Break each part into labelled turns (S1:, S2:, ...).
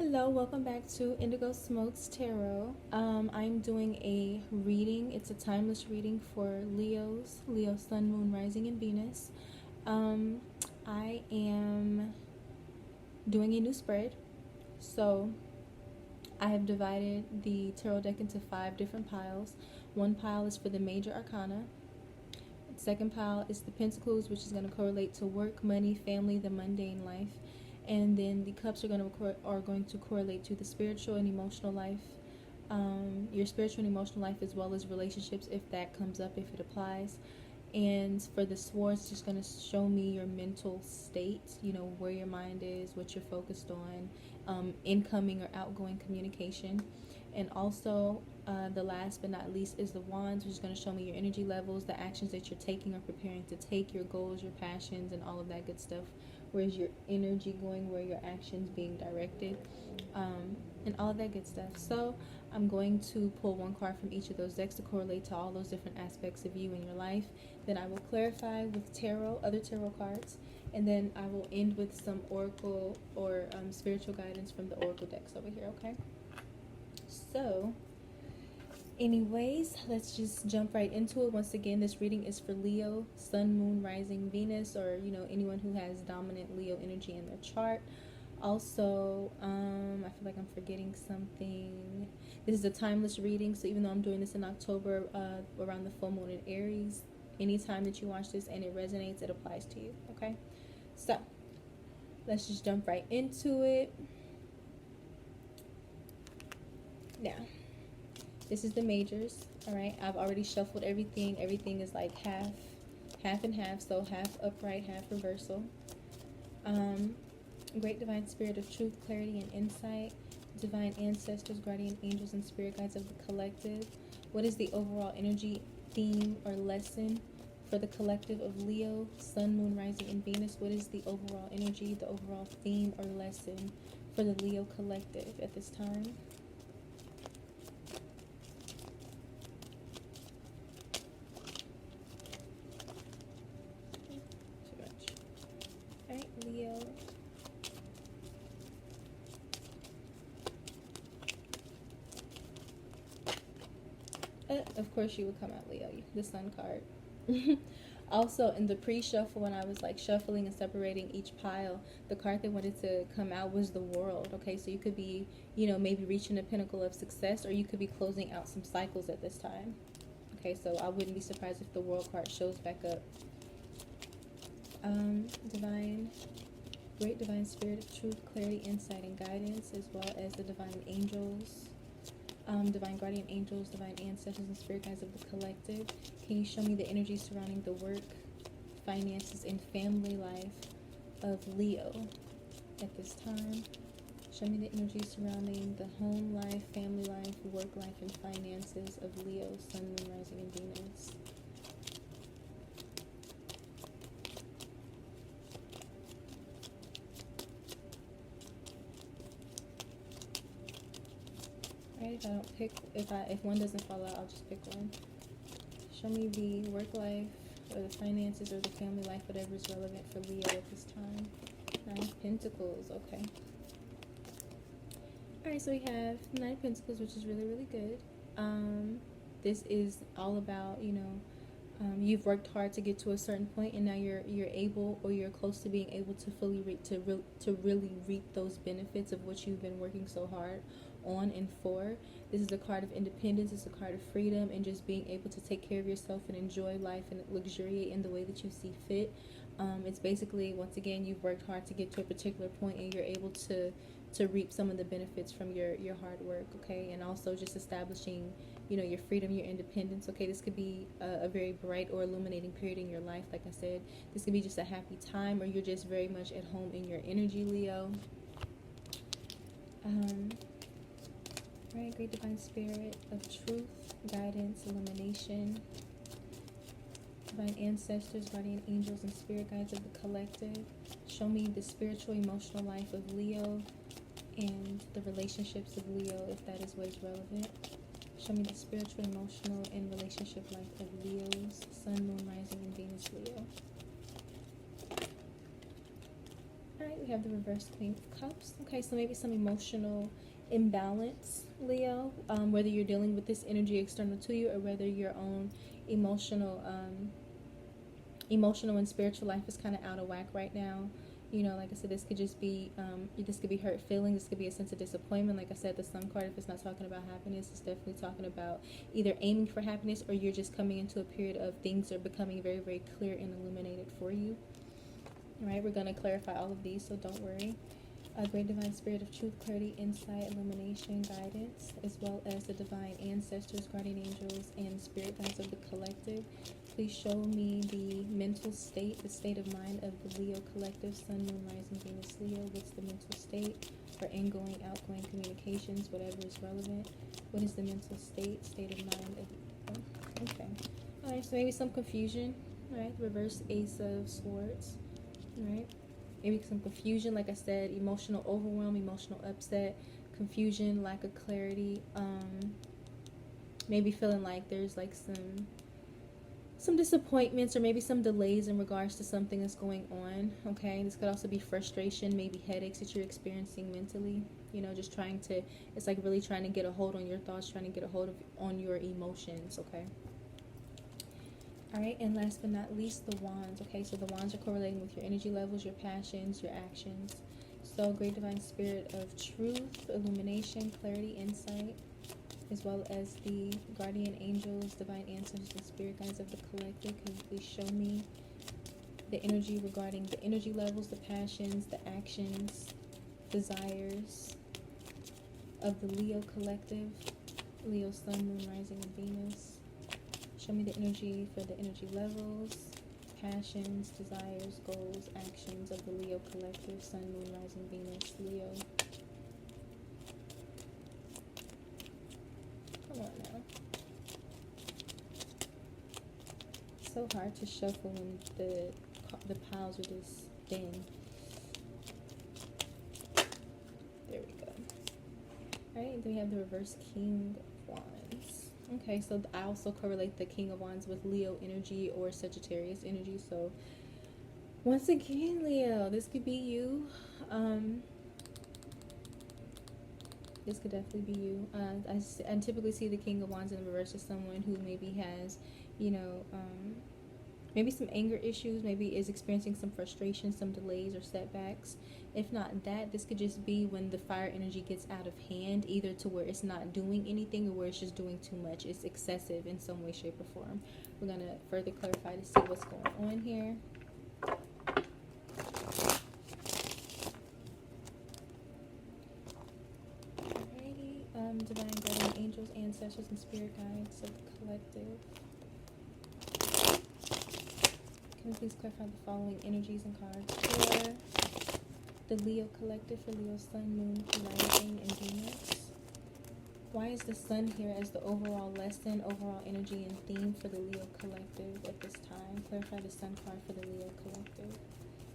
S1: Hello, welcome back to Indigo Smokes Tarot. I'm doing a reading. It's a timeless reading for Leo, Sun, Moon, Rising, and Venus. Um, I am doing a new spread. So I have divided the tarot deck into 5 different piles. One pile is for the major arcana. The second pile is the pentacles, which is going to correlate to work, money, family, the mundane life. And then the cups are going to correlate to the spiritual and emotional life, your spiritual and emotional life, as well as relationships, if that comes up, if it applies. And for the swords, just going to show me your mental state, where your mind is, what you're focused on, incoming or outgoing communication. And also, the last but not least is the wands, which is going to show me your energy levels, the actions that you're taking or preparing to take, your goals, your passions, and all of that good stuff. Where's your energy going, where your actions being directed, and all of that good stuff. So I'm going to pull one card from each of those decks to correlate to all those different aspects of you and your life. Then I will clarify with other tarot cards, and then I will end with some oracle or spiritual guidance from the oracle decks over here, okay? So anyways, let's just jump right into it. Once again, this reading is for Leo, Sun, Moon, Rising, Venus, or anyone who has dominant Leo energy in their chart. Also, I feel like I'm forgetting something. This is a timeless reading, so even though I'm doing this in October, around the full moon in Aries, anytime that you watch this and it resonates, it applies to you, okay? So let's just jump right into it. Now, this is the majors, all right? I've already shuffled everything. Everything is like half and half, so half upright, half reversal. Great divine spirit of truth, clarity, and insight. Divine ancestors, guardian angels, and spirit guides of the collective. What is the overall energy, theme, or lesson for the collective of Leo, Sun, Moon, Rising, and Venus? What is the overall energy, the overall theme, or lesson for the Leo collective at this time? Alright, Leo. Of course you would come out Leo, the Sun card. Also, in the pre-shuffle, when I was like shuffling and separating each pile, the card that wanted to come out was the World. Okay, so you could be, maybe reaching a pinnacle of success, or you could be closing out some cycles at this time. Okay, so I wouldn't be surprised if the World card shows back up. Great divine spirit of truth, clarity, insight, and guidance, as well as the divine angels, divine guardian angels, divine ancestors, and spirit guides of the collective. Can you show me the energy surrounding the work, finances, and family life of Leo at this time? Show me the energy surrounding the home life, family life, work life, and finances of Leo, Sun, Moon, Rising, and Venus. If I don't pick, if one doesn't fall out, I'll just pick one. Show me the work life, or the finances, or the family life, whatever is relevant for Leo at this time. 9 of Pentacles, okay. Alright, so we have 9 of Pentacles, which is really, really good. This is all about, you've worked hard to get to a certain point, and now you're able, or you're close to being able to fully really reap those benefits of what you've been working so hard on and for. This is a card of independence. It's a card of freedom and just being able to take care of yourself and enjoy life and luxuriate in the way that you see fit. It's basically, once again, you've worked hard to get to a particular point, and you're able to reap some of the benefits from your hard work, okay? And also just establishing, your freedom, your independence, okay? This could be a very bright or illuminating period in your life. Like I said, this could be just a happy time, or you're just very much at home in your energy, Leo. Right, great divine spirit of truth, guidance, illumination. Divine ancestors, guardian angels, and spirit guides of the collective. Show me the spiritual, emotional life of Leo and the relationships of Leo, if that is what is relevant. Show me the spiritual, emotional, and relationship life of Leos, Sun, Moon, Rising, and Venus, Leo. All right, we have the reverse Queen of Cups. Okay, so maybe some emotional imbalance, Leo. Whether you're dealing with this energy external to you, or whether your own emotional, emotional and spiritual life is kind of out of whack right now. You know, like I said, this could just be, this could be hurt feelings. This could be a sense of disappointment. Like I said, the Sun card, if it's not talking about happiness, it's definitely talking about either aiming for happiness, or you're just coming into a period of things are becoming very, very clear and illuminated for you. All right, we're going to clarify all of these, so don't worry. A great divine spirit of truth, clarity, insight, illumination, guidance, as well as the divine ancestors, guardian angels, and spirit guides of the collective. Please show me the mental state, the state of mind of the Leo collective, Sun, Moon, Rising, Venus, Leo. What's the mental state for ingoing, outgoing communications, whatever is relevant? What is the mental state, state of mind of, okay. All right, so maybe some confusion, all right? Reverse Ace of Swords, all right? Maybe some confusion, like I said, emotional overwhelm, emotional upset, confusion, lack of clarity, maybe feeling like there's like some disappointments or maybe some delays in regards to something that's going on, okay? This could also be frustration, maybe headaches that you're experiencing mentally, you know, just trying to, it's like really trying to get a hold on your thoughts, trying to get a hold of on your emotions, okay? All right, and last but not least, the wands. Okay, so the wands are correlating with your energy levels, your passions, your actions. So great divine spirit of truth, illumination, clarity, insight, as well as the guardian angels, divine ancestors, and spirit guides of the collective. Can you please show me the energy regarding the energy levels, the passions, the actions, desires of the Leo collective, Leo, Sun, Moon, Rising, and Venus. Show me the energy for the energy levels, passions, desires, goals, actions of the Leo collective, Sun, Moon, Rising, Venus, Leo. Come on now. So hard to shuffle when the piles are this thin. There we go. Alright, then we have the reverse King of Wands. Okay, so I also correlate the King of Wands with Leo energy or Sagittarius energy. So once again, Leo, this could be you. This could definitely be you. I typically see the King of Wands in reverse as someone who maybe has, you know, maybe some anger issues, maybe is experiencing some frustration, some delays or setbacks. If not that, this could just be when the fire energy gets out of hand, either to where it's not doing anything or where it's just doing too much. It's excessive in some way, shape, or form. We're going to further clarify to see what's going on here. Alrighty, divine guardian angels, ancestors, and spirit guides of the collective. Can you please clarify the following energies and cards for the Leo collective, for Leo, Sun, Moon, Rising, and Venus? Why is the Sun here as the overall lesson, overall energy, and theme for the Leo collective at this time? Clarify the Sun card for the Leo collective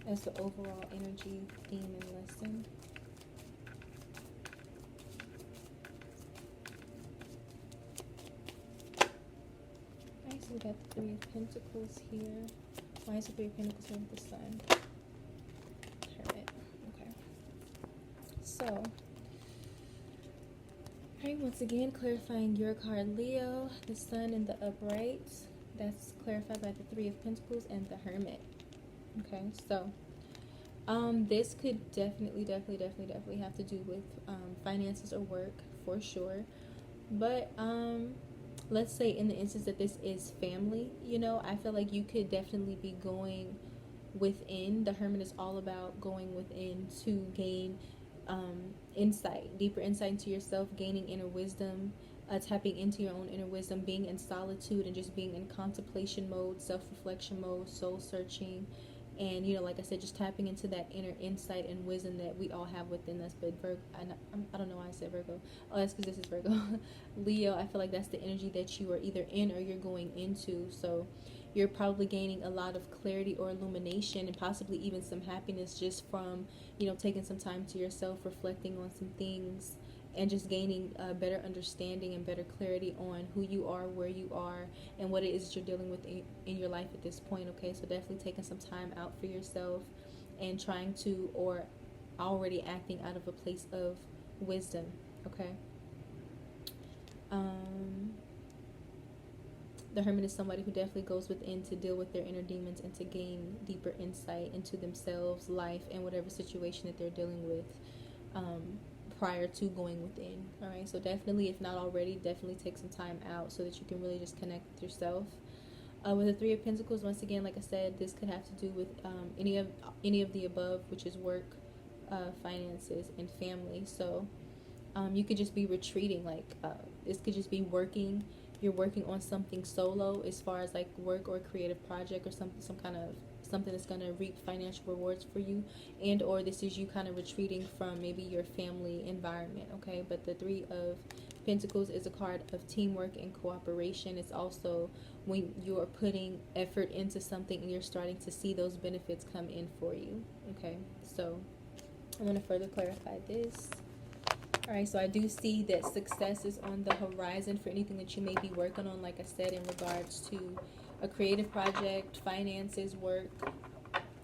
S1: as the overall energy, theme, and lesson. Alright, so we got the Three of Pentacles here. Why is the Three of Pentacles here with the Sun? Hermit. Okay. So, alright, once again, clarifying your card, Leo, the Sun in the upright. That's clarified by the Three of Pentacles and the Hermit. Okay, so this could definitely have to do with finances or work for sure. But let's say in the instance that this is family, you know, I feel like you could definitely be going within. The Hermit is all about going within to gain insight, deeper insight into yourself, gaining inner wisdom, tapping into your own inner wisdom, being in solitude and just being in contemplation mode, self-reflection mode, soul searching. And, you know, like I said, just tapping into that inner insight and wisdom that we all have within us. But Virgo, I don't know why I said Virgo. Oh, that's because this is Virgo. Leo, I feel like that's the energy that you are either in or you're going into. So you're probably gaining a lot of clarity or illumination and possibly even some happiness just from, you know, taking some time to yourself, reflecting on some things, and just gaining a better understanding and better clarity on who you are, where you are, and what it is that you're dealing with in your life at this point, okay? So definitely taking some time out for yourself, and trying to, or already acting out of a place of wisdom. Okay. The Hermit is somebody who definitely goes within to deal with their inner demons and to gain deeper insight into themselves, life, and whatever situation that they're dealing with, prior to going within. All right, so definitely, if not already, definitely take some time out so that you can really just connect with yourself. With the Three of Pentacles, once again, like I said, this could have to do with any of the above, which is work, finances, and family. So you could just be retreating, like this could just be working. You're working on something solo as far as like work or creative project or some kind of something that's going to reap financial rewards for you, and or this is you kind of retreating from maybe your family environment. Okay, but the Three of Pentacles is a card of teamwork and cooperation. It's also when you're putting effort into something and you're starting to see those benefits come in for you. Okay, so I'm going to further clarify this. Alright, so I do see that success is on the horizon for anything that you may be working on, like I said, in regards to a creative project, finances, work.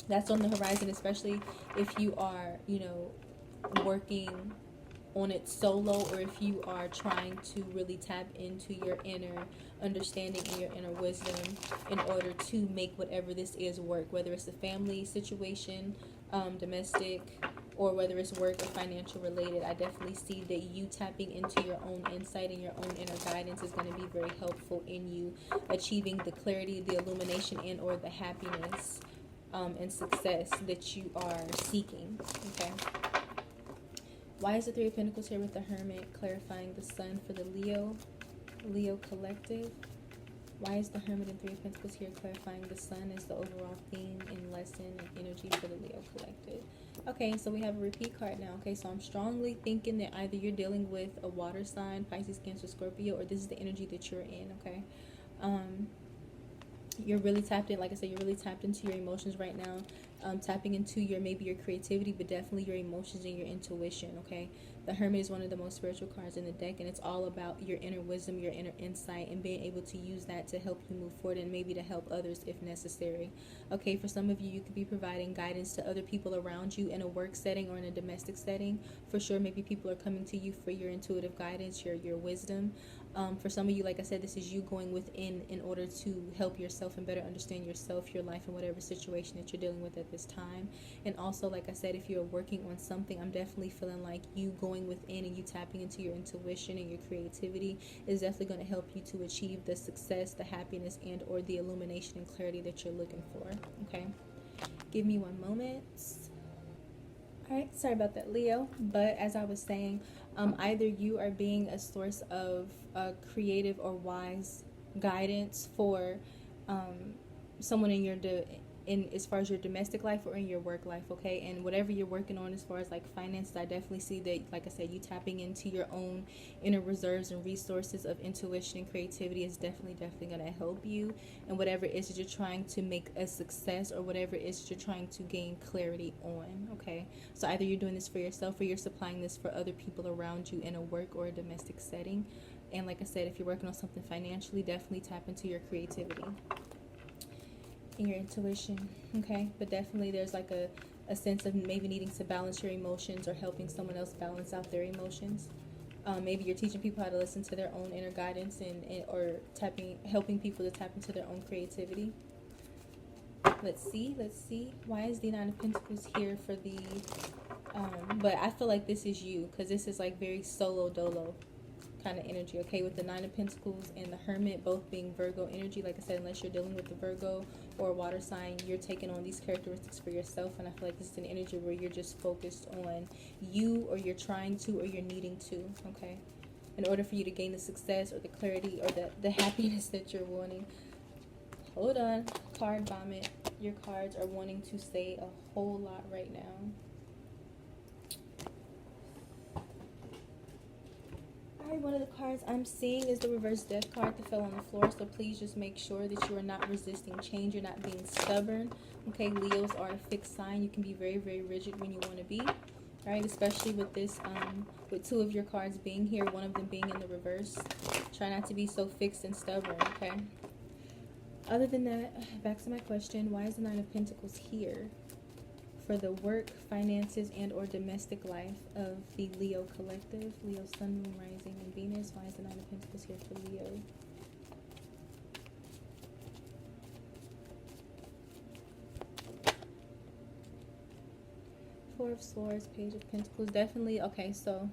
S1: That's on the horizon, especially if you are, working on it solo, or if you are trying to really tap into your inner understanding and your inner wisdom in order to make whatever this is work, whether it's a family situation, domestic, or whether it's work or financial related. I definitely see that you tapping into your own insight and your own inner guidance is going to be very helpful in you achieving the clarity, the illumination, and or the happiness and success that you are seeking. Okay. Why is the Three of Pentacles here with the Hermit, clarifying the Sun for the Leo collective? Why is the Hermit and Three of Pentacles here, clarifying the Sun as the overall theme and lesson and energy for the Leo collective? Okay, so we have a repeat card now. Okay, so I'm strongly thinking that either you're dealing with a water sign, Pisces, Cancer, Scorpio, or this is the energy that you're in. Okay, you're really tapped in. Like I said, you're really tapped into your emotions right now. Tapping into maybe your creativity, but definitely your emotions and your intuition. Okay, the Hermit is one of the most spiritual cards in the deck, and it's all about your inner wisdom, your inner insight, and being able to use that to help you move forward and maybe to help others if necessary. Okay, for some of you, you could be providing guidance to other people around you in a work setting or in a domestic setting. For sure, maybe people are coming to you for your intuitive guidance, your wisdom. For some of you, like I said, this is you going within in order to help yourself and better understand yourself, your life, and whatever situation that you're dealing with at this time. And also, like I said, if you're working on something, I'm definitely feeling like you going within and you tapping into your intuition and your creativity is definitely going to help you to achieve the success, the happiness, and or the illumination and clarity that you're looking for. Okay, give me one moment. Alright, sorry about that, Leo. But as I was saying, either you are being a source of creative or wise guidance for someone in your as far as your domestic life or in your work life. Okay, and whatever you're working on as far as like finances, I definitely see that, like I said, you tapping into your own inner reserves and resources of intuition and creativity is definitely going to help you. And whatever it is that you're trying to make a success, or whatever it is that you're trying to gain clarity on. Okay, so either you're doing this for yourself or you're supplying this for other people around you in a work or a domestic setting. And like I said, if you're working on something financially, definitely tap into your creativity and your intuition. Okay, but definitely there's like a sense of maybe needing to balance your emotions or helping someone else balance out their emotions. Maybe you're teaching people how to listen to their own inner guidance and or helping people to tap into their own creativity. Let's see. Why is the Nine of Pentacles here for the but I feel like this is you, because this is like very solo dolo kind of energy. Okay, with the Nine of Pentacles and the Hermit both being Virgo energy. Like I said, unless you're dealing with the Virgo or a water sign, you're taking on these characteristics for yourself. And I feel like this is an energy where you're just focused on you, or you're trying to, or you're needing to. Okay, in order for you to gain the success or the clarity or the happiness that you're wanting. Hold on, card vomit. Your cards are wanting to say a whole lot right now. One of the cards I'm seeing is the reverse death card that fell on the floor. So please just make sure that you are not resisting change. You're not being stubborn. Okay, Leos are a fixed sign. You can be very, very rigid when you want to be. All right, especially with this, with two of your cards being here, one of them being in the reverse. Try not to be so fixed and stubborn. Okay. Other than that, back to my question: why is the Nine of Pentacles here for the work, finances, and or domestic life of the Leo collective. Leo, Sun, Moon, Rising, and Venus. Why is the Nine of Pentacles here for Leo? Four of Swords, Page of Pentacles. Definitely, okay, so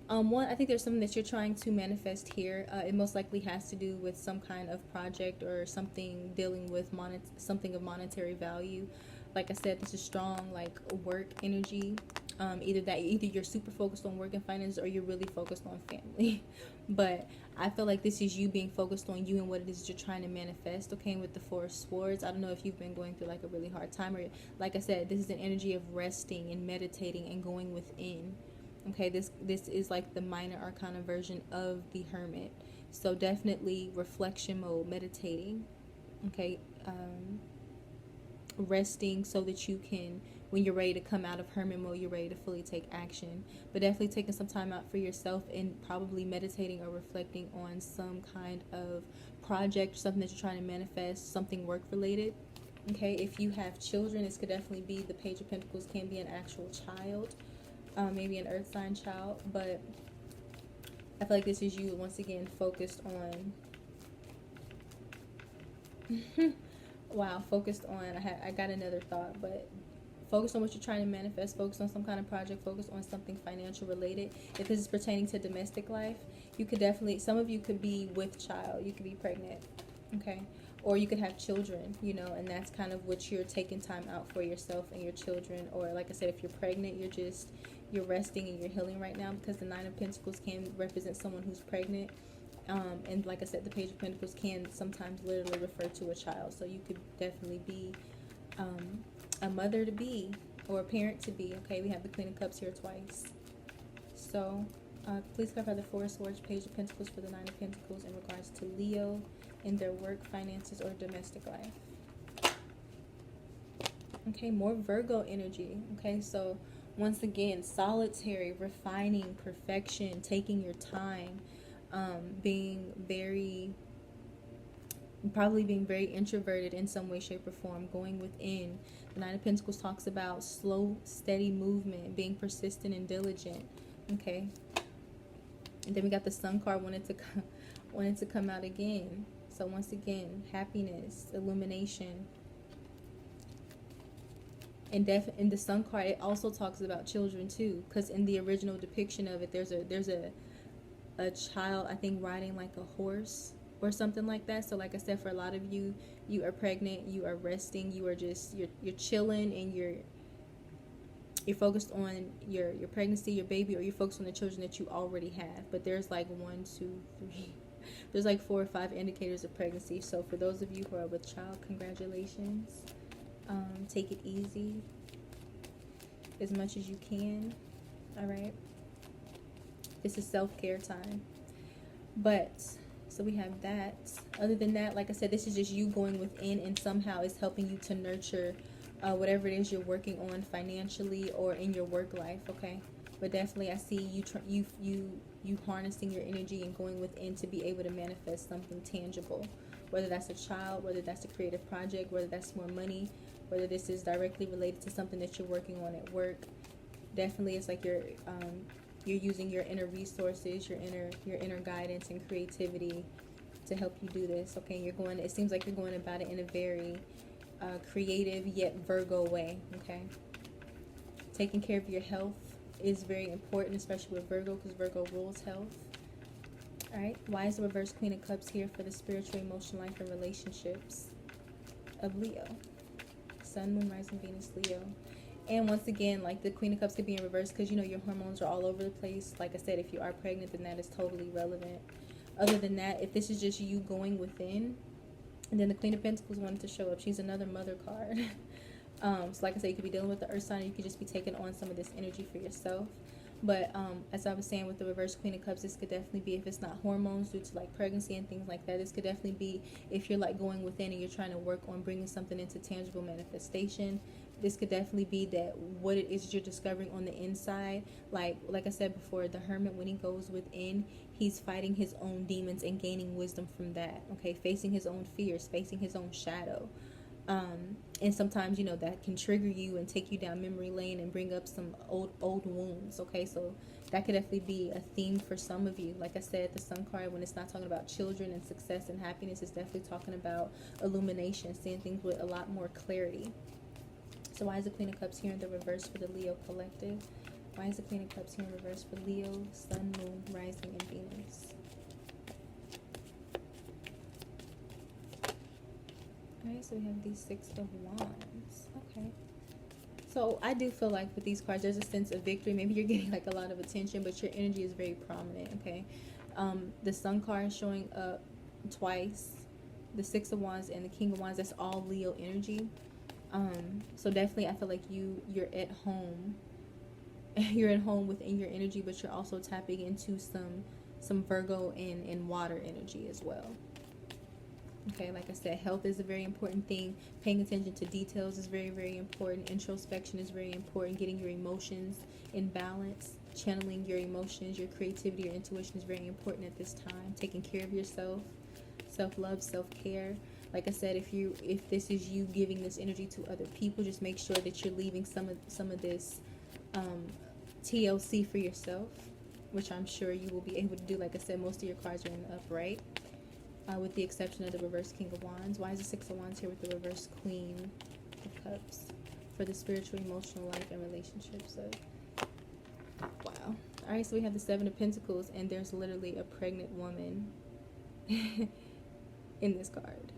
S1: one, I think there's something that you're trying to manifest here. It most likely has to do with some kind of project or something dealing with something of monetary value. Like I said, this is strong, like work energy. Either you're super focused on work and finance, or you're really focused on family. But I feel like this is you being focused on you and what it is you're trying to manifest. Okay, with the Four of Swords, I don't know if you've been going through like a really hard time, or like I said, this is an energy of resting and meditating and going within. Okay, this is like the minor arcana version of the Hermit. So definitely reflection mode, meditating. Okay, resting so that you can, when you're ready to come out of Hermit mode, you're ready to fully take action. But definitely taking some time out for yourself and probably meditating or reflecting on some kind of project, something that you're trying to manifest, something work related. Okay, if you have children, this could definitely be the Page of Pentacles, can be an actual child. Maybe an earth sign child, but I feel like this is you once again focused on wow, focused on, I got another thought, but focus on what you're trying to manifest, focus on some kind of project, focus on something financial related. If this is pertaining to domestic life, you could definitely, some of you could be with child, you could be pregnant, okay, or you could have children, you know, and that's kind of what you're taking time out for yourself and your children. Or like I said, if you're pregnant, you're resting and you're healing right now, because the Nine of Pentacles can represent someone who's pregnant. And like I said, the Page of Pentacles can sometimes literally refer to a child. So you could definitely be a mother to be or a parent to be. Okay, we have the Queen of Cups here twice. So please clarify the Four of Swords, Page of Pentacles for the Nine of Pentacles in regards to Leo in their work, finances, or domestic life. Okay, more Virgo energy. Okay, so once again, solitary, refining, perfection, taking your time, probably being very introverted in some way, shape, or form, going within. The Nine of Pentacles talks about slow, steady movement, being persistent and diligent. Okay, and then we got the Sun card wanted to come out again. So once again, happiness, illumination. And in the Sun card, it also talks about children too, because in the original depiction of it, there's a child, I think, riding like a horse or something like that. So like I said, for a lot of you, you are pregnant, you are resting, you are just you're chilling, and you're focused on your pregnancy, your baby, or you're focused on the children that you already have. But there's like 1, 2, 3, there's like 4 or 5 indicators of pregnancy. So for those of you who are with child, congratulations. Take it easy as much as you can. All right, this is self-care time. But so we have that. Other than that, like I said, this is just you going within, and somehow it's helping you to nurture whatever it is you're working on financially or in your work life. Okay, but definitely I see you harnessing your energy and going within to be able to manifest something tangible, whether that's a child, whether that's a creative project, whether that's more money, whether this is directly related to something that you're working on at work. Definitely it's like you're using your inner resources, your inner guidance and creativity to help you do this. Okay, it seems like you're going about it in a very creative yet Virgo way. Okay, taking care of your health is very important, especially with Virgo, because Virgo rules health. All right, why is the reverse Queen of Cups here for the spiritual, emotional life and relationships of Leo? Sun, Moon, Rising, Venus, Leo. And once again, like the Queen of Cups could be in reverse because, you know, your hormones are all over the place. Like I said, if you are pregnant, then that is totally relevant. Other than that, if this is just you going within, and then the Queen of Pentacles wanted to show up. She's another mother card. So like I said, you could be dealing with the Earth sign, or you could just be taking on some of this energy for yourself. But as I was saying, with the reverse Queen of Cups, this could definitely be, if it's not hormones due to like pregnancy and things like that, this could definitely be if you're like going within and you're trying to work on bringing something into tangible manifestation. This could definitely be that what it is you're discovering on the inside. Like I said before, the Hermit, when he goes within, he's fighting his own demons and gaining wisdom from that. Okay, facing his own fears, facing his own shadow. And sometimes, you know, that can trigger you and take you down memory lane and bring up some old wounds. Okay, so that could definitely be a theme for some of you. Like I said, the Sun card, when it's not talking about children and success and happiness, it's definitely talking about illumination, seeing things with a lot more clarity. So why is the Queen of Cups here in the reverse for the Leo collective? Why is the Queen of Cups here in reverse for Leo, Sun, Moon, Rising, and Venus? Alright, so we have the Six of Wands. Okay. So I do feel like with these cards, there's a sense of victory. Maybe you're getting like a lot of attention, but your energy is very prominent, okay? The Sun card is showing up twice. The Six of Wands and the King of Wands, that's all Leo energy. So definitely I feel like you're at home. You're at home within your energy, but you're also tapping into some Virgo and water energy as well. Okay, like I said, health is a very important thing. Paying attention to details is very, very important. Introspection is very important. Getting your emotions in balance, channeling your emotions, your creativity, your intuition is very important at this time. Taking care of yourself, self-love, self-care. Like I said, if this is you giving this energy to other people, just make sure that you're leaving some of this TLC for yourself, which I'm sure you will be able to do. Like I said, most of your cards are in the upright, with the exception of the reverse King of Wands. Why is the Six of Wands here with the reverse Queen of Cups for the spiritual, emotional life and relationships? So, wow. All right, so we have the Seven of Pentacles, and there's literally a pregnant woman in this card.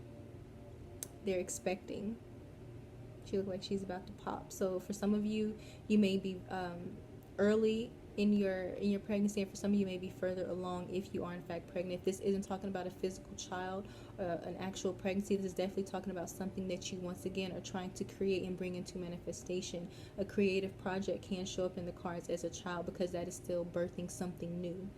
S1: They're expecting. She looks like she's about to pop. So for some of you, you may be early in your pregnancy, and for some of you may be further along if you are in fact pregnant. If this isn't talking about a physical child or an actual pregnancy, this is definitely talking about something that you once again are trying to create and bring into manifestation. A creative project can show up in the cards as a child because that is still birthing something new.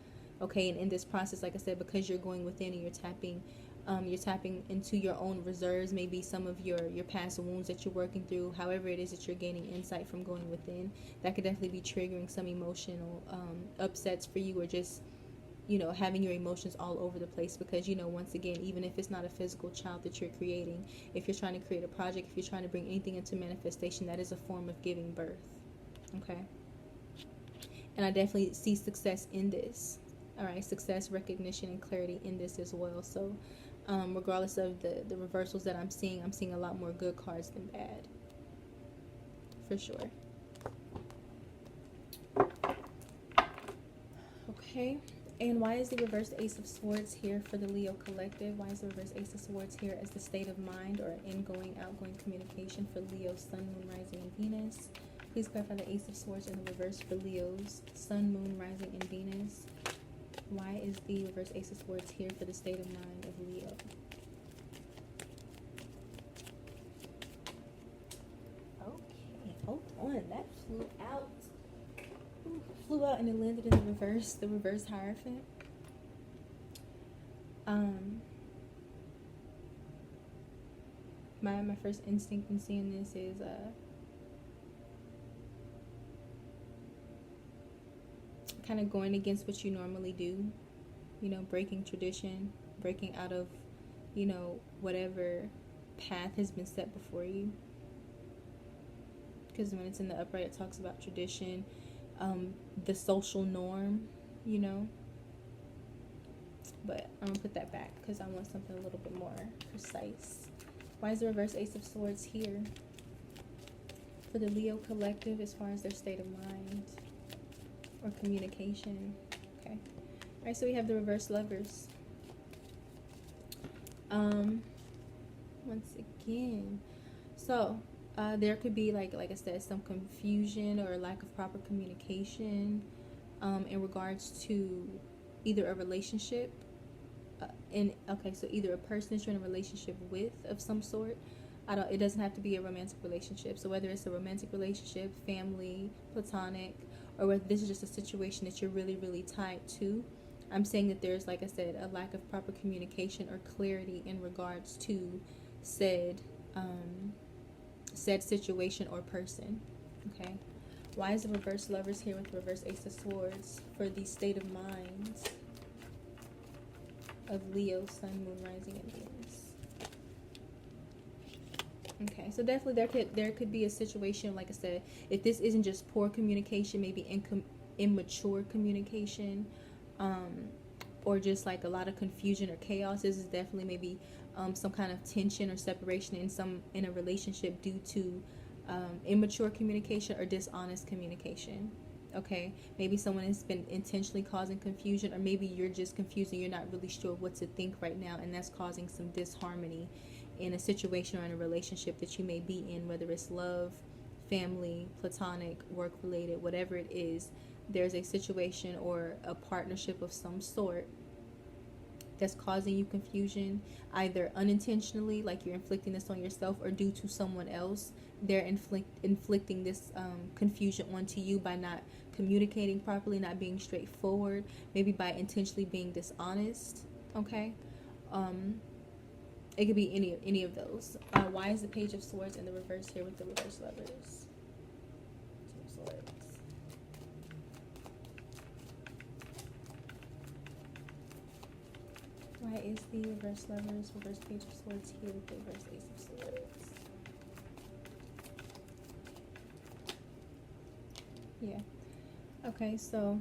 S1: Okay, and in this process, like I said, because you're going within and you're tapping into your own reserves, maybe some of your past wounds that you're working through, however it is that you're gaining insight from going within, that could definitely be triggering some emotional upsets for you, or just, you know, having your emotions all over the place. Because, you know, once again, even if it's not a physical child that you're creating, if you're trying to create a project, if you're trying to bring anything into manifestation, that is a form of giving birth. Okay, and I definitely see success in this. All right, success, recognition, and clarity in this as well. So regardless of the reversals that I'm seeing a lot more good cards than bad, for sure. Okay, and why is the reverse Ace of Swords here for the Leo collective? Why is the reverse Ace of Swords here as the state of mind or ingoing, outgoing communication for Leo, Sun, Moon, Rising, and Venus? Please clarify the Ace of Swords in the reverse for Leo's Sun, Moon, Rising, and Venus. Why is the reverse Ace of Swords here for the state of mind of Leo? Okay, hold on. That flew out. Ooh, flew out and it landed in the reverse Hierophant. My first instinct in seeing this is kind of going against what you normally do, you know, breaking tradition, breaking out of, you know, whatever path has been set before you. Because when it's in the upright, it talks about tradition, the social norm, you know. But I'm gonna put that back because I want something a little bit more precise. Why is the reverse Ace of Swords here for the Leo collective as far as their state of mind or communication? Okay. All right, so we have the reverse Lovers. Once again, so there could be like I said, some confusion or lack of proper communication in regards to either a relationship so either a person that you're in a relationship with of some sort. It doesn't have to be a romantic relationship. So whether it's a romantic relationship, family, platonic, or whether this is just a situation that you're really, really tied to, I'm saying that there's, like I said, a lack of proper communication or clarity in regards to said situation or person. Okay. Why is the reverse Lovers here with the reverse Ace of Swords for the state of mind of Leo, Sun, Moon, Rising, and Venus? Okay, so definitely there could be a situation, like I said, if this isn't just poor communication, maybe immature communication, um, or just like a lot of confusion or chaos. This is definitely maybe some kind of tension or separation in a relationship due to immature communication or dishonest communication. Okay, maybe someone has been intentionally causing confusion, or maybe you're just confused and you're not really sure what to think right now, and that's causing some disharmony in a situation or in a relationship that you may be in, whether it's love, family, platonic, work related, whatever it is. There's a situation or a partnership of some sort that's causing you confusion, either unintentionally, like you're inflicting this on yourself, or due to someone else. They're inflicting this confusion onto you by not communicating properly, not being straightforward, maybe by intentionally being dishonest. Okay, um, it could be any of those. Why is the Page of Swords in the reverse here with the reverse lovers? Two of Swords. Why is the reverse lovers, reverse Page of Swords here with the reverse Ace of Swords? Yeah. Okay, so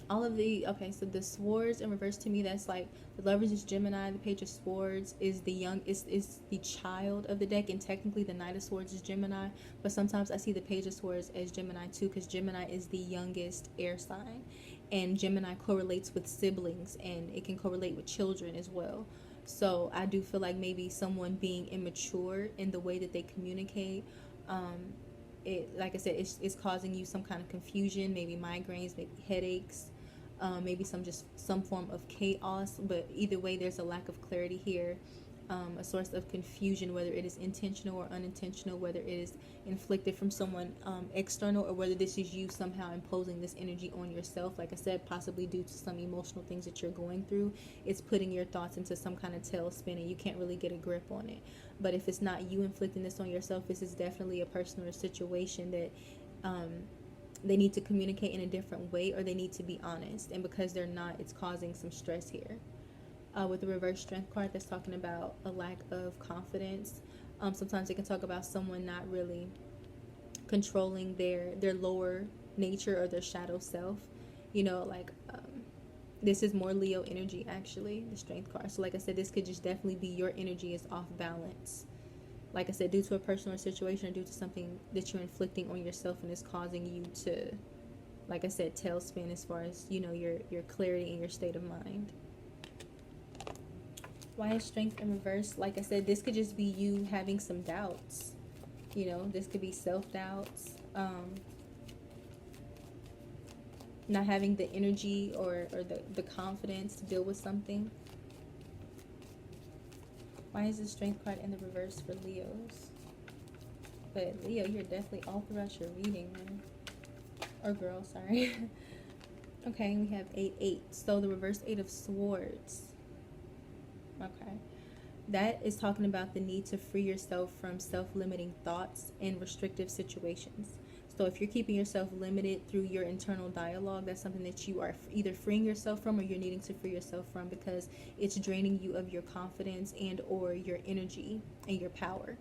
S1: so the swords in reverse, to me, that's like the lovers is Gemini, the Page of Swords is is the child of the deck, and technically the Knight of Swords is Gemini, but sometimes I see the Page of Swords as Gemini too, because Gemini is the youngest air sign, and Gemini correlates with siblings, and it can correlate with children as well. So I do feel like maybe someone being immature in the way that they communicate, like I said, it's causing you some kind of confusion, maybe migraines, maybe headaches, maybe some form of chaos. But either way, there's a lack of clarity here, a source of confusion, whether it is intentional or unintentional, whether it is inflicted from someone external, or whether this is you somehow imposing this energy on yourself. Like I said, possibly due to some emotional things that you're going through, it's putting your thoughts into some kind of tailspin, and you can't really get a grip on it. But if it's not you inflicting this on yourself, this is definitely a person or a situation that they need to communicate in a different way, or they need to be honest. And because they're not, it's causing some stress here. With the reverse strength card, that's talking about a lack of confidence. Sometimes it can talk about someone not really controlling their lower nature or their shadow self. This is more Leo energy, actually, the strength card. So like I said, this could just definitely be your energy is off balance. Like I said, due to a personal situation, or due to something that you're inflicting on yourself, and is causing you to, like I said, tailspin as far as, your clarity and your state of mind. Why is strength in reverse? Like I said, this could just be you having some doubts. This could be self-doubts, not having the energy or the confidence to deal with something. Why is the strength card in the reverse for Leos? But Leo, you're definitely all throughout your reading, man. Or girl, sorry. Okay, we have 8-8. So the reverse 8 of Swords. Okay. That is talking about the need to free yourself from self-limiting thoughts and restrictive situations. So if you're keeping yourself limited through your internal dialogue, that's something that you are either freeing yourself from, or you're needing to free yourself from, because it's draining you of your confidence and or your energy and your power.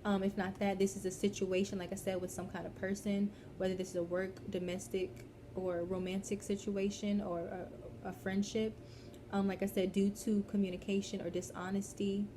S1: If not that, this is a situation, like I said, with some kind of person, whether this is a work, domestic, or romantic situation, or a friendship. Like I said, due to communication or dishonesty,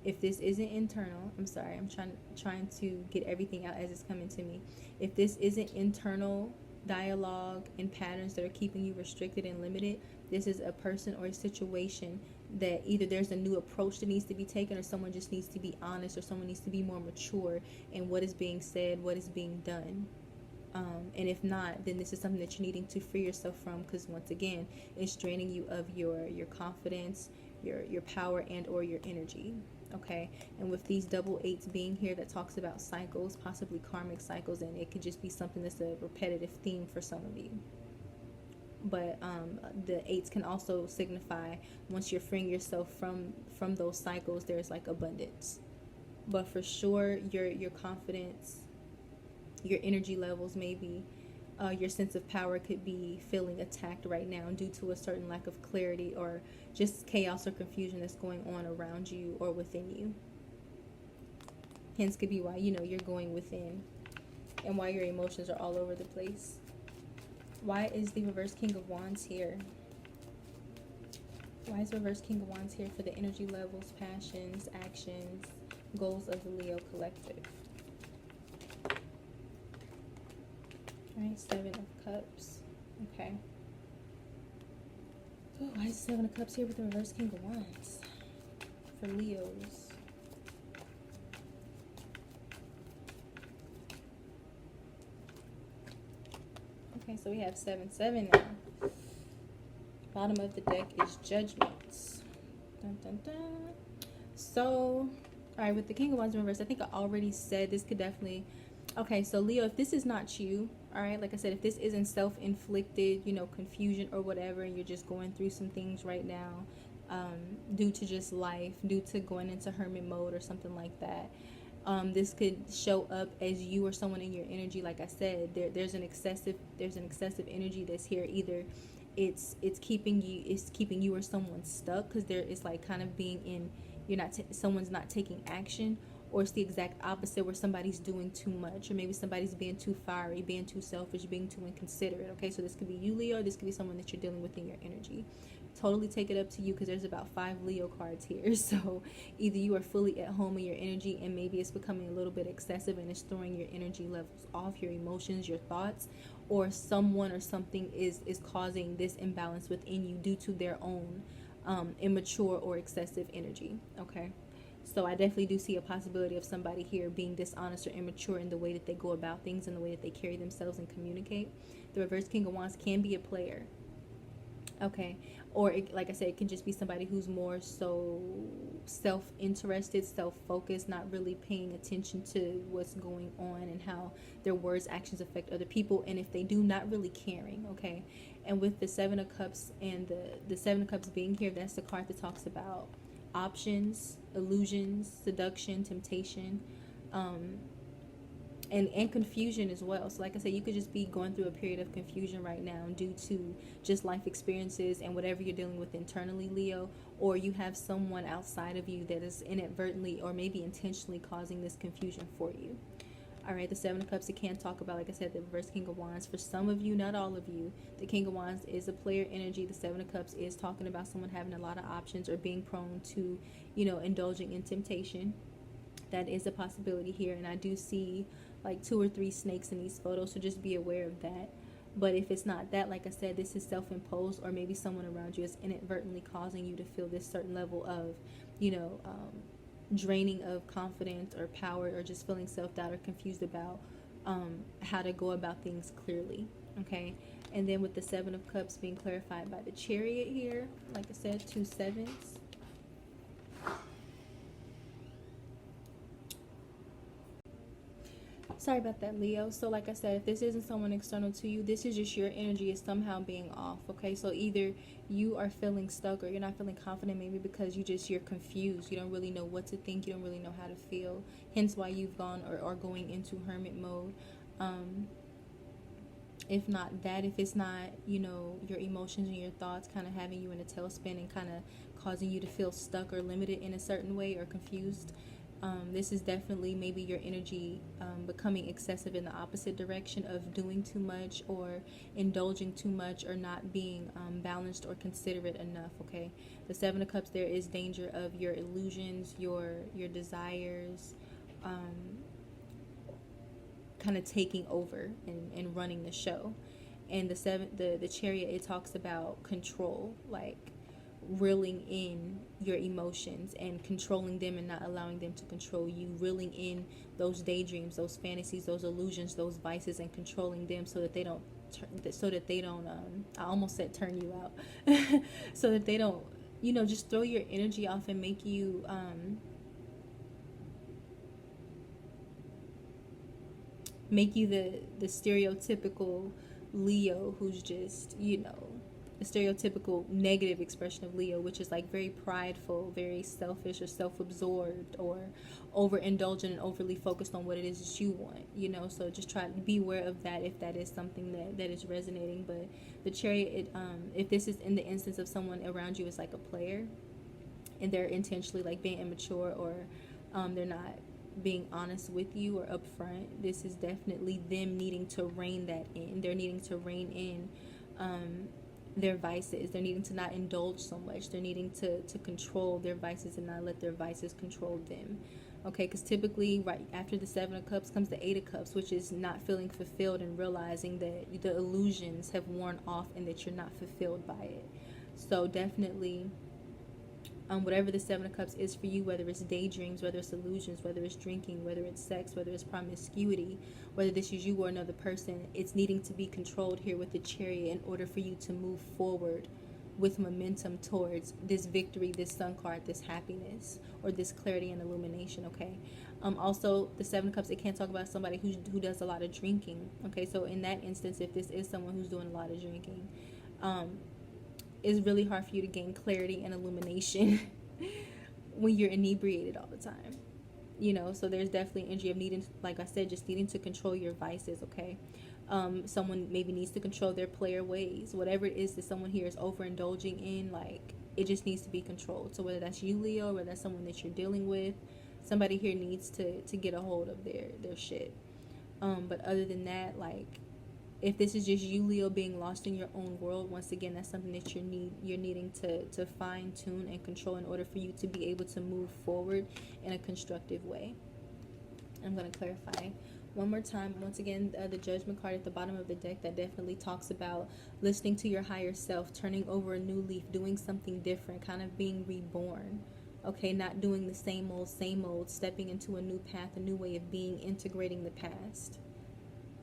S1: if this isn't internal, I'm sorry, I'm trying to get everything out as it's coming to me. If this isn't internal dialogue and patterns that are keeping you restricted and limited, this is a person or a situation that either there's a new approach that needs to be taken, or someone just needs to be honest, or someone needs to be more mature in what is being said, what is being done. And if not, then this is something that you're needing to free yourself from, because once again, it's draining you of your confidence, your power, and or your energy. Okay, and with these double 8s being here, that talks about cycles, possibly karmic cycles, and it could just be something that's a repetitive theme for some of you. But the 8s can also signify, once you're freeing yourself from those cycles, there's like abundance. But for sure, your confidence, your energy levels maybe, your sense of power could be feeling attacked right now due to a certain lack of clarity or just chaos or confusion that's going on around you or within you. Hence could be why, you're going within and why your emotions are all over the place. Why is the reverse King of Wands here? Why is reverse King of Wands here for the energy levels, passions, actions, goals of the Leo collective? Alright, Seven of Cups. Okay. Oh, why is Seven of Cups here with the reverse King of Wands? For Leos. Okay, so we have 7-7 now. Bottom of the deck is Judgments. Dun, dun, dun. So, alright, with the King of Wands in reverse, I think I already said this could definitely... Okay, so Leo, if this is not you, alright, like I said, if this isn't self-inflicted, confusion or whatever, and you're just going through some things right now, due to just life, due to going into hermit mode or something like that, this could show up as you or someone in your energy. Like I said, there's an excessive energy that's here. Either it's keeping you or someone stuck because there is like kind of being in someone's not taking action, or it's the exact opposite where somebody's doing too much, or maybe somebody's being too fiery, being too selfish, being too inconsiderate. Okay, so this could be you, Leo. This could be someone that you're dealing with in your energy. Totally take it up to you, because there's about 5 Leo cards here. So either you are fully at home in your energy and maybe it's becoming a little bit excessive and it's throwing your energy levels off, your emotions, your thoughts, or someone or something is causing this imbalance within you due to their own immature or excessive energy. Okay, so I definitely do see a possibility of somebody here being dishonest or immature in the way that they go about things and the way that they carry themselves and communicate. The reverse King of Wands can be a player. Okay, or like I said, it can just be somebody who's more so self-interested, self-focused, not really paying attention to what's going on and how their words, actions affect other people, and if they do, not really caring. Okay, and with the Seven of Cups and the Seven of Cups being here, that's the card that talks about options, illusions, seduction, temptation, and confusion as well. So like I said, you could just be going through a period of confusion right now due to just life experiences and whatever you're dealing with internally, Leo, or you have someone outside of you that is inadvertently or maybe intentionally causing this confusion for you. All right, the Seven of Cups, it can talk about, like I said, the reverse King of Wands. For some of you, not all of you, the King of Wands is a player energy. The Seven of Cups is talking about someone having a lot of options or being prone to, indulging in temptation. That is a possibility here, and I do see like 2 or 3 snakes in these photos, so just be aware of that. But if it's not that, like I said, this is self-imposed, or maybe someone around you is inadvertently causing you to feel this certain level of, draining of confidence or power, or just feeling self-doubt or confused about how to go about things clearly. Okay, and then with the Seven of Cups being clarified by the Chariot here, like I said, 2 sevens. Sorry about that, Leo. So like I said, if this isn't someone external to you, this is just your energy is somehow being off. Okay, so either you are feeling stuck or you're not feeling confident, maybe because you're confused. You don't really know what to think. You don't really know how to feel. Hence why you've gone or are going into hermit mode. If not that, if it's not, your emotions and your thoughts kind of having you in a tailspin and kind of causing you to feel stuck or limited in a certain way or confused, this is definitely maybe your energy becoming excessive in the opposite direction of doing too much or indulging too much or not being balanced or considerate enough. Okay, the Seven of Cups, there is danger of your illusions, your desires kind of taking over and running the show. And the Chariot, it talks about control, like reeling in your emotions and controlling them and not allowing them to control you, reeling in those daydreams, those fantasies, those illusions, those vices, and controlling them so that they don't I almost said turn you out so that they don't just throw your energy off and make you the stereotypical Leo who's just a stereotypical negative expression of Leo, which is like very prideful, very selfish or self-absorbed or overindulgent and overly focused on what it is that you want, you know. So just try to be aware of that if that is something that is resonating. But the Chariot, if this is in the instance of someone around you is like a player and they're intentionally like being immature, or they're not being honest with you or upfront, this is definitely them needing to rein that in. They're needing to rein in their vices. They're needing to not indulge so much. They're needing to control their vices and not let their vices control them. Okay, because typically right after the Seven of Cups comes the Eight of Cups, which is not feeling fulfilled and realizing that the illusions have worn off and that you're not fulfilled by it. So definitely, whatever the Seven of Cups is for you, whether it's daydreams, whether it's illusions, whether it's drinking, whether it's sex, whether it's promiscuity, whether this is you or another person, it's needing to be controlled here with the Chariot in order for you to move forward with momentum towards this victory, this sun card, this happiness, or this clarity and illumination. Okay. Also, the Seven of Cups, it can't talk about somebody who does a lot of drinking. Okay, so in that instance, if this is someone who's doing a lot of drinking, it's really hard for you to gain clarity and illumination when you're inebriated all the time, you know. So there's definitely energy of needing, like I said, just needing to control your vices. Okay, someone maybe needs to control their player ways, whatever it is that someone here is overindulging in. Like, it just needs to be controlled. So whether that's you, Leo, or whether that's someone that you're dealing with, somebody here needs to get a hold of their shit. But other than that, like, if this is just you, Leo, being lost in your own world, once again, that's something that you're needing to fine tune and control in order for you to be able to move forward in a constructive way. I'm going to clarify one more time. Once again, the Judgment card at the bottom of the deck, that definitely talks about listening to your higher self, turning over a new leaf, doing something different, kind of being reborn. Okay, not doing the same old, stepping into a new path, a new way of being, integrating the past.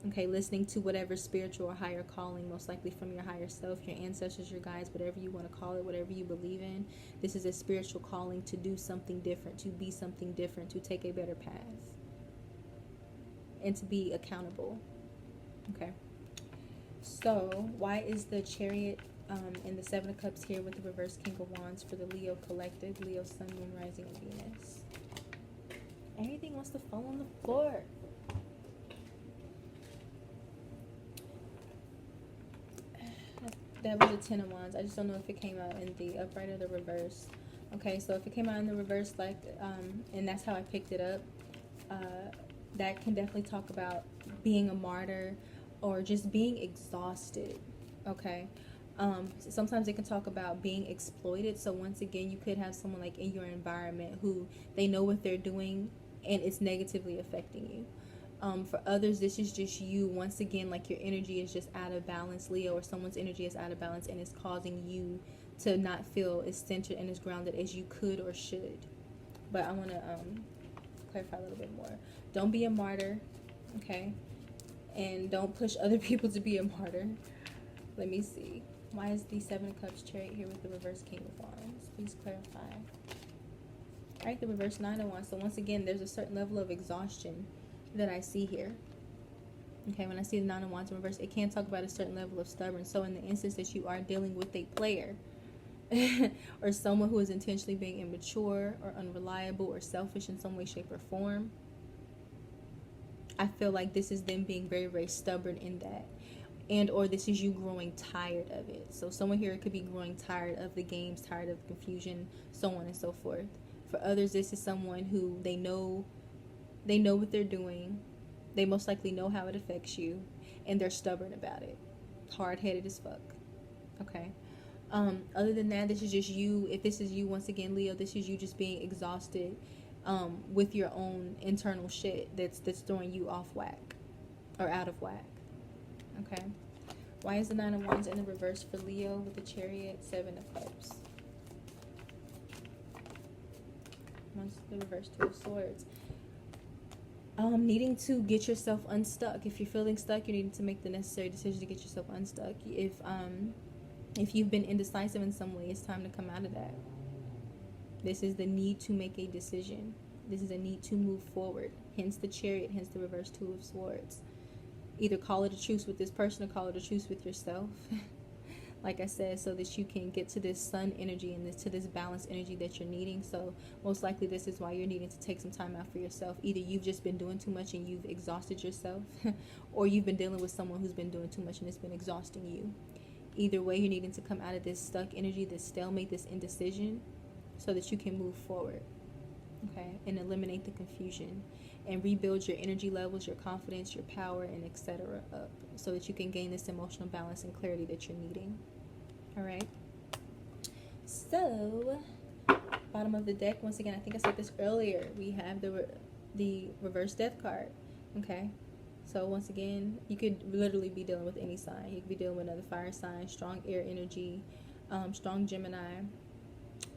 S1: Okay, listening to whatever spiritual or higher calling, most likely from your higher self, your ancestors, your guides, whatever you want to call it, whatever you believe in. This is a spiritual calling to do something different, to be something different, to take a better path, and to be accountable. Okay, so why is the Chariot and the Seven of Cups here with the reverse King of Wands for the Leo collective, Leo, Sun, Moon, Rising, and Venus? Everything wants to fall on the floor. That was a Ten of Wands. I just don't know if it came out in the upright or the reverse. Okay, so if it came out in the reverse, like, and that's how I picked it up, that can definitely talk about being a martyr or just being exhausted. Okay, sometimes it can talk about being exploited. So once again, you could have someone like in your environment who they know what they're doing and it's negatively affecting you. For others, this is just you. Once again, like, your energy is just out of balance, Leo, or someone's energy is out of balance and it's causing you to not feel as centered and as grounded as you could or should. But I want to clarify a little bit more. Don't be a martyr, okay? And don't push other people to be a martyr. Let me see. Why is the Seven of Cups Chariot here with the reverse King of Wands? Please clarify. All right, the reverse Nine of Wands. So once again, there's a certain level of exhaustion that I see here. Okay, when I see the Nine of Wands in reverse, it can talk about a certain level of stubborn. So in the instance that you are dealing with a player or someone who is intentionally being immature or unreliable or selfish in some way, shape, or form, I feel like this is them being very, very stubborn in that. And or this is you growing tired of it. So someone here could be growing tired of the games, tired of the confusion, so on and so forth. For others, this is someone who they know what they're doing. They most likely know how it affects you, and they're stubborn about it. Hard-headed as fuck. Okay. Other than that, this is just you. If this is you, once again, Leo, this is you just being exhausted with your own internal shit that's throwing you off whack or out of whack. Okay. Why is the Nine of Wands in the reverse for Leo with the Chariot, Seven of Cups? What's the reverse? Two of Swords. Needing to get yourself unstuck. If you're feeling stuck, you need to make the necessary decision to get yourself unstuck. If you've been indecisive in some way, it's time to come out of that. This is the need to make a decision. This is a need to move forward. Hence the Chariot, hence the reverse Two of Swords. Either call it a truce with this person or call it a truce with yourself. like I said, so that you can get to this sun energy and to this balanced energy that you're needing. So most likely this is why you're needing to take some time out for yourself. Either you've just been doing too much and you've exhausted yourself, or you've been dealing with someone who's been doing too much and it's been exhausting you. Either way, you're needing to come out of this stuck energy, this stalemate, this indecision, so that you can move forward, okay, and eliminate the confusion and rebuild your energy levels, your confidence, your power, and etc. up, so that you can gain this emotional balance and clarity that you're needing. All right. So, bottom of the deck, once again, I think I said this earlier, we have the reverse death card. Okay. So once again, you could literally be dealing with any sign. You could be dealing with another fire sign, strong air energy, strong Gemini,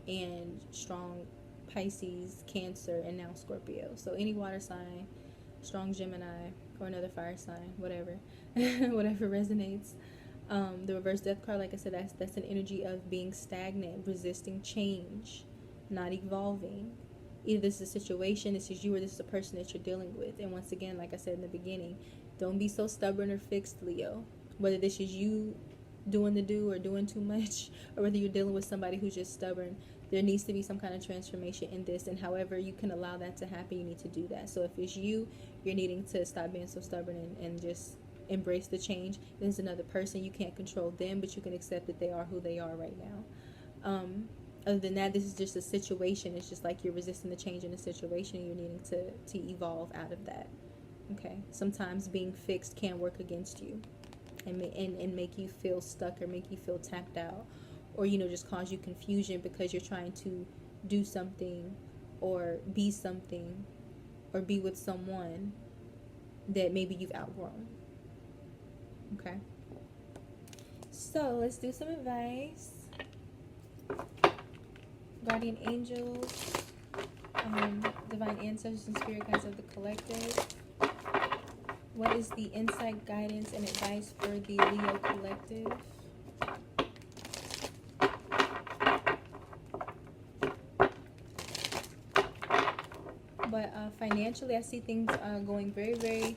S1: and strong Pisces, Cancer, and now Scorpio. So any water sign, strong Gemini, or another fire sign, whatever, whatever resonates. The reverse death card, like I said, that's an energy of being stagnant, resisting change, not evolving. Either this is a situation, this is you, or this is a person that you're dealing with. And once again, like I said in the beginning, don't be so stubborn or fixed, Leo. Whether this is you doing the do or doing too much, or whether you're dealing with somebody who's just stubborn, there needs to be some kind of transformation in this. And however you can allow that to happen, you need to do that. So if it's you, you're needing to stop being so stubborn and just embrace the change. There's another person, you can't control them, but you can accept that they are who they are right now. Other than that, this is just a situation. It's just like you're resisting the change in the situation and you're needing to evolve out of that. Okay? Sometimes being fixed can work against you and make you feel stuck or make you feel tapped out, or, just cause you confusion because you're trying to do something or be something or be with someone that maybe you've outgrown. Okay? So, let's do some advice. Guardian angels, divine ancestors and spirit guides of the collective. What is the insight, guidance, and advice for the Leo collective? But financially, I see things going very, very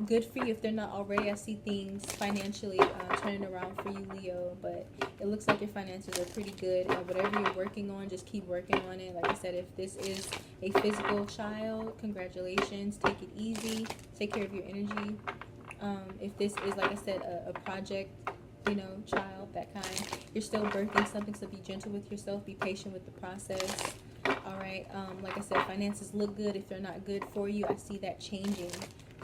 S1: good for you. If they're not already, I see things financially turning around for you, Leo. But it looks like your finances are pretty good. Whatever you're working on, just keep working on it. Like I said, if this is a physical child, congratulations. Take it easy. Take care of your energy. If this is, like I said, a project, child, that kind, you're still birthing something, so be gentle with yourself. Be patient with the process. All right. Like I said, finances look good. If they're not good for you, I see that changing.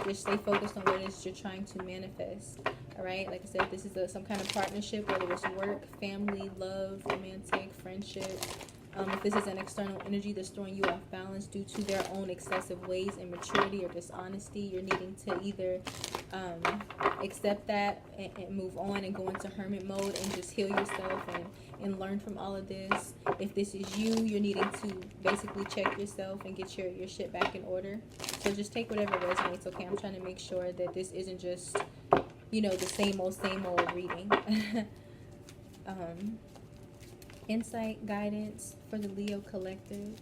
S1: Just stay focused on what it is you're trying to manifest. All right. Like I said, this is some kind of partnership, whether it's work, family, love, romantic, friendship. If this is an external energy that's throwing you off balance due to their own excessive ways, immaturity, or dishonesty, you're needing to either accept that and move on and go into hermit mode and just heal yourself and learn from all of this. If this is you, you're needing to basically check yourself and get your shit back in order. So just take whatever resonates, okay? I'm trying to make sure that this isn't just, the same old reading. Insight, guidance for the Leo collective.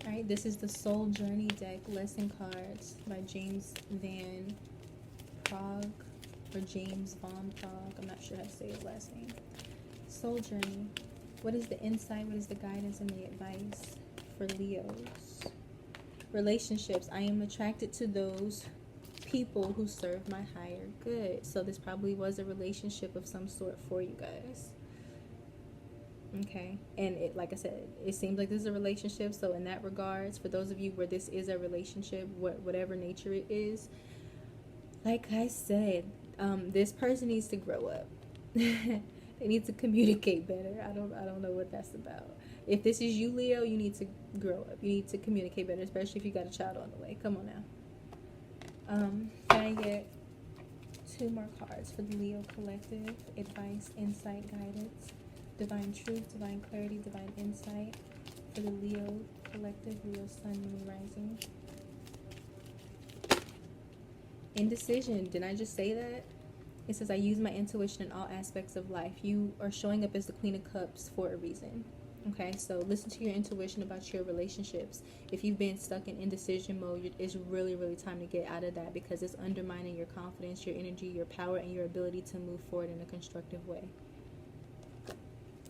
S1: All right, this is the Soul Journey deck, lesson cards by James Van Prague, or James Von Prague. I'm not sure how to say his last name. Soul Journey. What is the insight? What is the guidance and the advice for Leos? Relationships. I am attracted to those people who serve my higher good. So this probably was a relationship of some sort for you guys. Okay, and like I said, it seems like this is a relationship. So in that regards, for those of you where this is a relationship, whatever nature it is, like I said, this person needs to grow up. They need to communicate better. I don't know what that's about. If this is you, Leo, you need to grow up. You need to communicate better, especially if you got a child on the way. Come on now. Can I get 2 more cards for the Leo collective? Advice, insight, guidance. Divine truth, divine clarity, divine insight for the Leo collective, Leo sun, moon, rising. Indecision. Didn't I just say that? It says, I use my intuition in all aspects of life. You are showing up as the Queen of Cups for a reason. Okay, so listen to your intuition about your relationships. If you've been stuck in indecision mode, it's really, really time to get out of that, because it's undermining your confidence, your energy, your power, and your ability to move forward in a constructive way.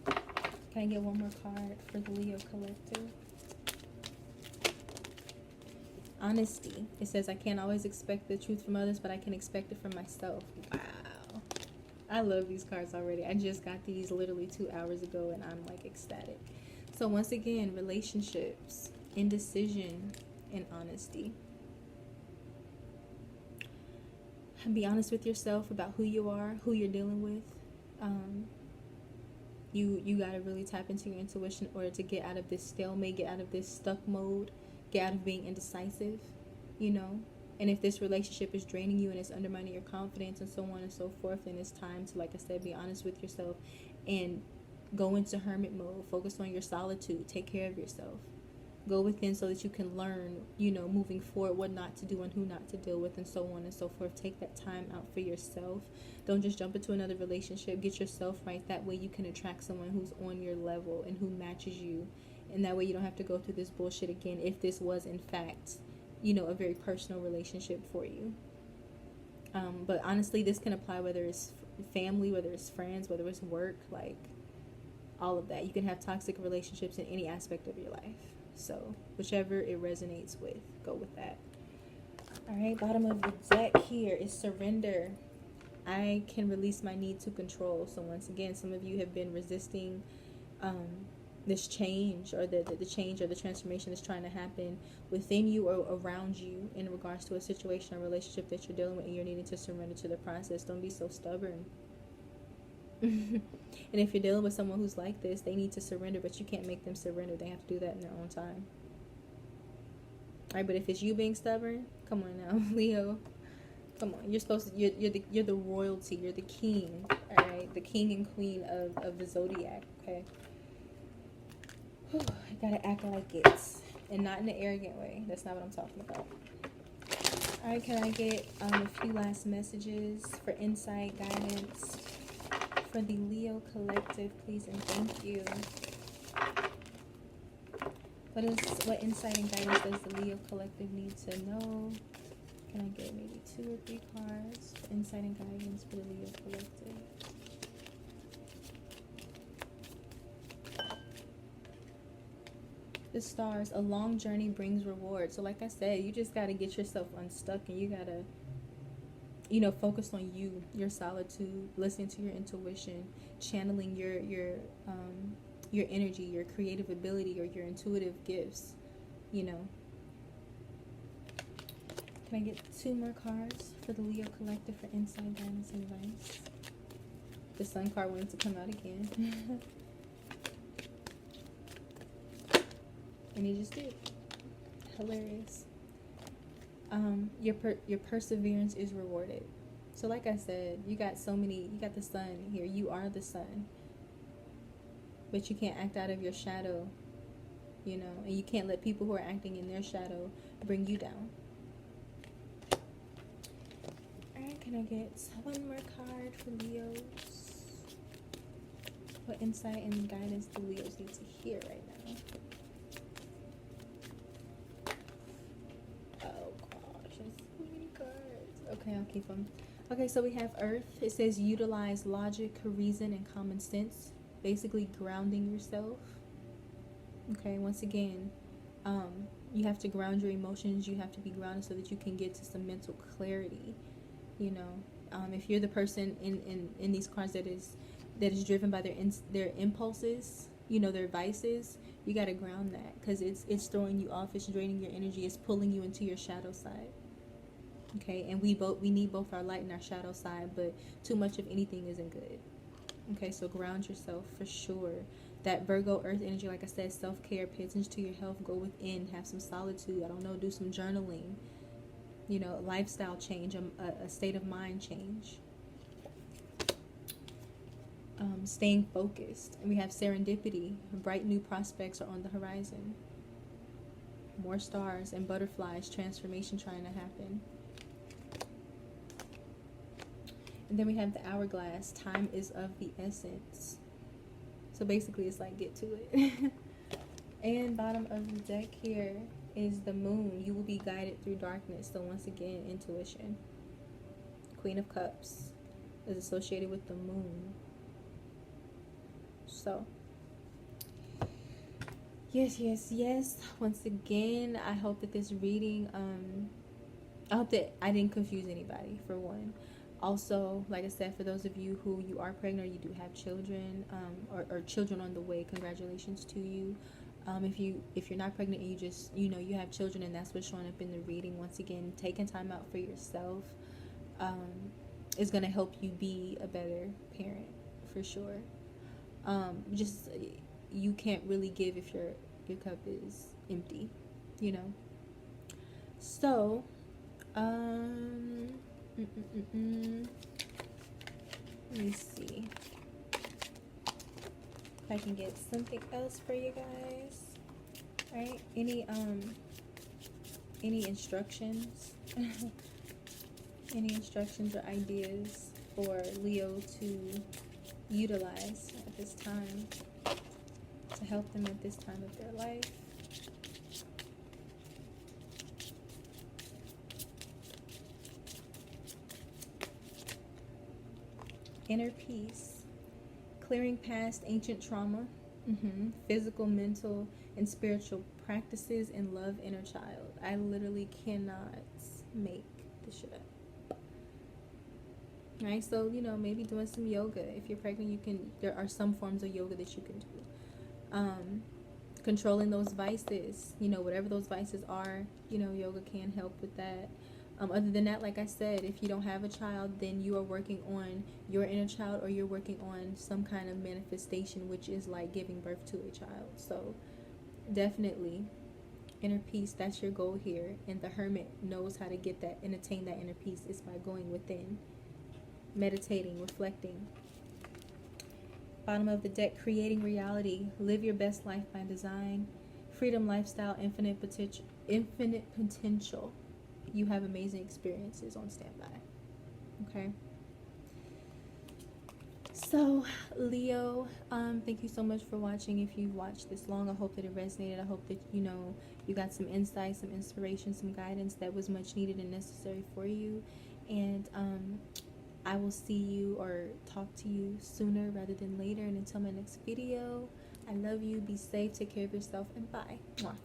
S1: Can I get one more card for the Leo collective? Honesty. It says, I can't always expect the truth from others, but I can expect it from myself. Wow. I love these cards already. I just got these literally 2 hours ago, and I'm like ecstatic. So once again, relationships, indecision, and honesty. And be honest with yourself about who you are, who you're dealing with. You got to really tap into your intuition in order to get out of this stalemate, get out of this stuck mode, get out of being indecisive, you know. And if this relationship is draining you and it's undermining your confidence and so on and so forth, then it's time to, like I said, be honest with yourself and go into hermit mode. Focus on your solitude. Take care of yourself. Go within so that you can learn, you know, moving forward, what not to do and who not to deal with, and so on and so forth. Take that time out for yourself. Don't just jump into another relationship. Get yourself right. That way you can attract someone who's on your level and who matches you. And that way you don't have to go through this bullshit again if this was, in fact, you know, a very personal relationship for you. But honestly, this can apply whether it's family, whether it's friends, whether it's work, like all of that. You can have toxic relationships in any aspect of your life. So whichever it resonates with, go with that. All right, bottom of the deck here is surrender. I can release my need to control. So once again, some of you have been resisting this change, or the change or the transformation that's trying to happen within you or around you in regards to a situation or relationship that you're dealing with, and you're needing to surrender to the process. Don't be so stubborn. And if you're dealing with someone who's like this, they need to surrender, but you can't make them surrender. They have to do that in their own time. All right, but if it's you being stubborn, come on now, Leo. Come on, you're supposed to. You're the royalty. You're the king. All right, the king and queen of the zodiac. Okay. Whew, I gotta act like it, and not in an arrogant way. That's not what I'm talking about. All right, can I get a few last messages for insight, guidance for the Leo collective, please and thank you. What insight and guidance does the Leo collective need to know? Can I get maybe 2 or 3 cards for insight and guidance for the Leo collective? The stars, a long journey brings reward. So like I said, you just got to get yourself unstuck, and you got to, you know, focus on you, your solitude, listening to your intuition, channeling your energy, your creative ability, or your intuitive gifts, you know. Can I get 2 more cards for the Leo collective for insight, guidance, and advice? The Sun card wanted to come out again. And he just did. Hilarious. Your perseverance is rewarded. So like I said, you got the sun here. You are the sun. But you can't act out of your shadow, you know, and you can't let people who are acting in their shadow bring you down. Alright, can I get 1 more card for Leos? What insight and guidance do Leos need to hear right now? Okay, I'll keep them. Okay, so we have Earth. It says utilize logic, reason, and common sense. Basically grounding yourself. Okay, once again, you have to ground your emotions. You have to be grounded so that you can get to some mental clarity. You know, if you're the person in these cards that is driven by their impulses, you know, their vices, you got to ground that, because it's throwing you off. It's draining your energy. It's pulling you into your shadow side. Okay, and we need both our light and our shadow side, but too much of anything isn't good. Okay, so ground yourself for sure. That Virgo Earth energy, like I said, self-care, pay attention to your health, go within, have some solitude. I don't know, do some journaling. You know, lifestyle change, a state of mind change. Staying focused. And we have serendipity. Bright new prospects are on the horizon. More stars and butterflies, transformation trying to happen. And then we have the hourglass. Time is of the essence. So basically, it's like, get to it. And bottom of the deck here is the moon. You will be guided through darkness. So once again, intuition. Queen of Cups is associated with the moon. So yes. Once again, I hope that this reading, I hope that I didn't confuse anybody, for one. Also, like I said, for those of you who you are pregnant or you do have children, or children on the way, congratulations to you. If you're not pregnant and you just, you have children and that's what's showing up in the reading, once again, taking time out for yourself is going to help you be a better parent, for sure. Just, you can't really give if your cup is empty, So, let me see if I can get something else for you guys. Right? Any instructions? Any instructions or ideas for Leo to utilize at this time to help them at this time of their life? Inner peace, clearing past ancient trauma, physical, mental, and spiritual practices, and love inner child. I literally cannot make this shit up. Right? So, maybe doing some yoga. If you're pregnant, there are some forms of yoga that you can do. Controlling those vices, whatever those vices are, yoga can help with that. Other than that, like I said, if you don't have a child, then you are working on your inner child, or you're working on some kind of manifestation, which is like giving birth to a child. So definitely inner peace, that's your goal here. And the hermit knows how to get that and attain that inner peace is by going within, meditating, reflecting. Bottom of the deck, creating reality, live your best life by design, freedom, lifestyle, infinite potential. You have amazing experiences on standby. Okay. So, Leo, thank you so much for watching. If you've watched this long, I hope that it resonated. I hope that, you got some insight, some inspiration, some guidance that was much needed and necessary for you. And I will see you or talk to you sooner rather than later. And until my next video, I love you. Be safe. Take care of yourself. And bye. Mwah.